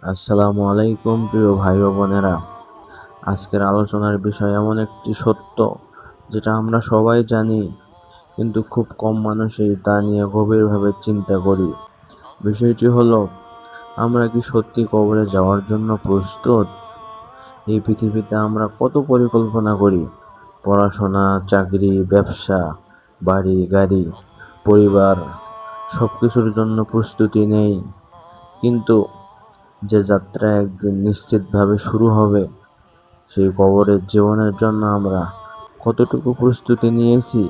আসসালামু আলাইকুম প্রিয় ভাই ও বোনেরা। আজকের আলোচনার বিষয় এমন একটি সত্য যেটা আমরা সবাই জানি, কিন্তু খুব কম মানুষই তা নিয়ে গভীরভাবে চিন্তা করি। বিষয়টি হলো, আমরা কি সত্যি কবরে যাওয়ার জন্য প্রস্তুত? এই পৃথিবীতে আমরা কত পরিকল্পনা করি, পড়াশোনা, চাকরি, ব্যবসা, বাড়ি গাড়ি, পরিবার, সবকিছুর জন্য প্রস্তুতি নেই, কিন্তু যে যাত্রা একদিন নিশ্চিতভাবে শুরু হবে, সেই কবরের জীবনের জন্য আমরা কতটুকু প্রস্তুতি নিয়েছি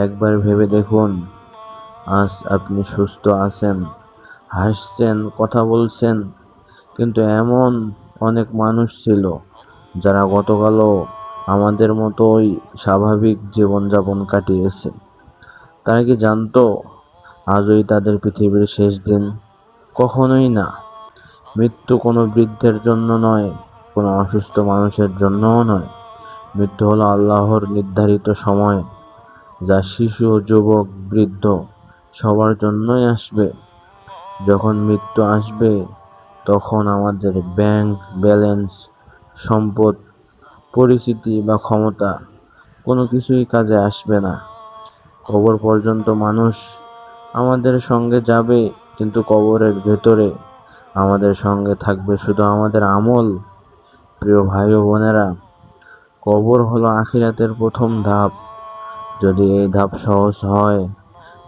একবার ভেবে দেখুন। আজ আপনি সুস্থ আছেন, হাসছেন, কথা বলছেন, কিন্তু এমন অনেক মানুষ ছিল যারা গতকালও আমাদের মতোই স্বাভাবিক জীবনযাপন কাটিয়েছে। তারা কি জানতো আজই তাদের পৃথিবীর শেষ দিন? কখনোই না। মৃত্যু কোনো বৃদ্ধের জন্য নয়, কোনো অসুস্থ মানুষের জন্যও নয়। মৃত্যু হলো আল্লাহর নির্ধারিত সময়, যা শিশু, যুবক, বৃদ্ধ সবার জন্যই আসবে। যখন মৃত্যু আসবে, তখন আমাদের ব্যাংক ব্যালেন্স, সম্পদ, পরিচিতি বা ক্ষমতা কোনো কিছুই কাজে আসবে না। কবর পর্যন্ত মানুষ আমাদের সঙ্গে যাবে, কিন্তু কবরের ভেতরে আমাদের সঙ্গে থাকবে শুধু আমাদের আমল। প্রিয় ভাই ও বোনেরা, কবর হলো আখিরাতের প্রথম ধাপ। যদি এই ধাপ সহজ হয়,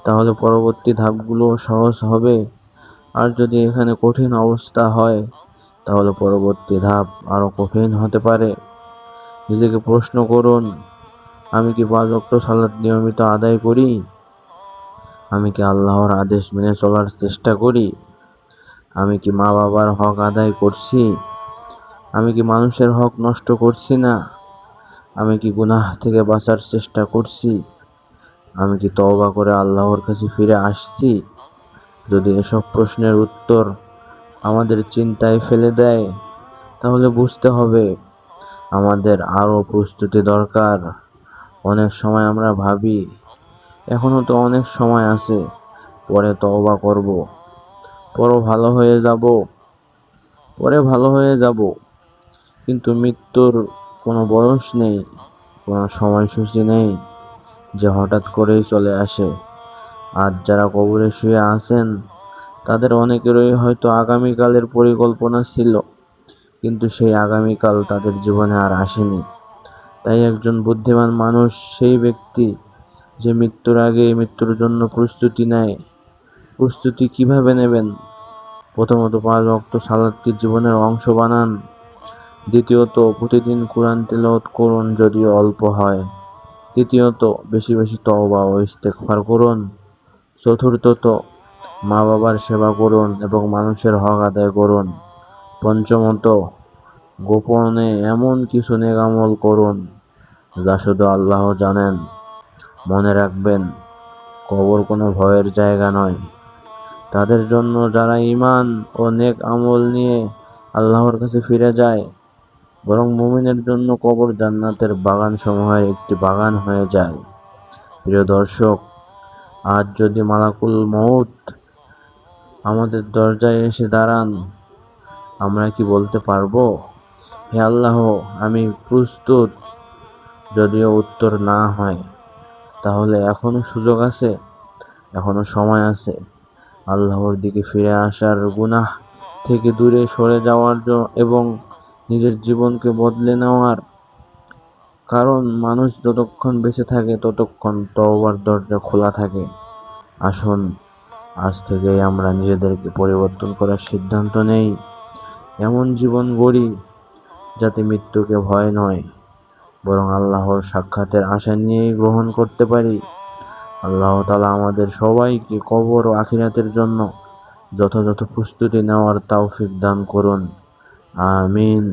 তাহলে পরবর্তী ধাপগুলো সহজ হবে। আর যদি এখানে কঠিন অবস্থা হয়, তাহলে পরবর্তী ধাপ আরো কঠিন হতে পারে। নিজেকে প্রশ্ন করুন, আমি কি 5 ওয়াক্ত সালাত নিয়মিত আদায় করি? আমি কি আল্লাহর আদেশ মেনে চলার চেষ্টা করি? আমি কি মা বাবার হক আদায় করছি? আমি কি মানুষের হক নষ্ট করছি না? আমি কি গুনাহ থেকে বাঁচার চেষ্টা করছি? আমি কি তওবা করে আল্লাহর কাছে ফিরে আসছি? যদি এসব প্রশ্নের উত্তর আমাদের চিন্তায় ফেলে দেয়, তাহলে বুঝতে হবে আমাদের আরও প্রস্তুতি দরকার। অনেক সময় আমরা ভাবি, এখনো তো অনেক সময় আছে, পরে তওবা করব, পরে ভালো হয়ে যাব। কিন্তু মৃত্যুর কোনো বয়স নেই, কোনো সময়সূচি নেই যে হঠাৎ করেই চলে আসে। আজ যারা কবরে শুয়ে আছেন, তাদের অনেকেরই হয়তো আগামীকালের পরিকল্পনা ছিল, কিন্তু সেই আগামীকাল তাদের জীবনে আর আসেনি। তাই একজন বুদ্ধিমান মানুষ সেই ব্যক্তি যে মৃত্যুর আগে মৃত্যুর জন্য প্রস্তুতি নেয়। প্রস্তুতি কিভাবে নেবেন? প্রথমত, 5 ওয়াক্ত সালাতকে জীবনের অংশ বানান। দ্বিতীয়ত, প্রতিদিন কোরআন তিলাওয়াত করুন, যদিও অল্প হয়। তৃতীয়ত, বেশি বেশি তওবা ও ইস্তেগফার করুন। চতুর্থত, মা বাবার সেবা করুন এবং মানুষের হক আদায় করুন। পঞ্চমত, গোপনে এমন কিছু নেক আমল করুন যা শুধু আল্লাহ জানেন। মনে রাখবেন, কবর কোনো ভয়ের জায়গা নয় তাদের জন্য যারা ঈমান ও নেক আমল নিয়ে আল্লাহর কাছে ফিরে যায়, বরং মুমিনের জন্য কবর জান্নাতের বাগানসমূহের একটি বাগান হয়ে যায়। প্রিয় দর্শক, আজ যদি মালাকুল মউত আমাদের দরজায় এসে দাঁড়ান, আমরা কি বলতে পারবো, হে আল্লাহ, আমি প্রস্তুত? যদিও উত্তর না হয়, তাহলে এখনো সুযোগ আছে, এখনো সময় আছে আল্লাহর দিকে ফিরে আসার, গুনাহ থেকে দূরে সরে যাওয়ার এবং নিজের জীবনকে বদলে নেওয়ার। কারণ মানুষ যতক্ষণ বেঁচে থাকে ততক্ষণ তওবার দরজা খোলা থাকে। আসুন আজ থেকেই আমরা নিজেদেরকে পরিবর্তন করার সিদ্ধান্ত নেই। এমন জীবন গড়ি যাতে মৃত্যুকে ভয় নয়, বরং আল্লাহর সাক্ষাতের আশা নিয়েই গ্রহণ করতে পারি। আল্লাহ তাআলা আমাদের সবাইকে কবর ও আখিরাতের জন্য যথাযথ প্রস্তুতি নেওয়ার তৌফিক দান করুন। আমিন।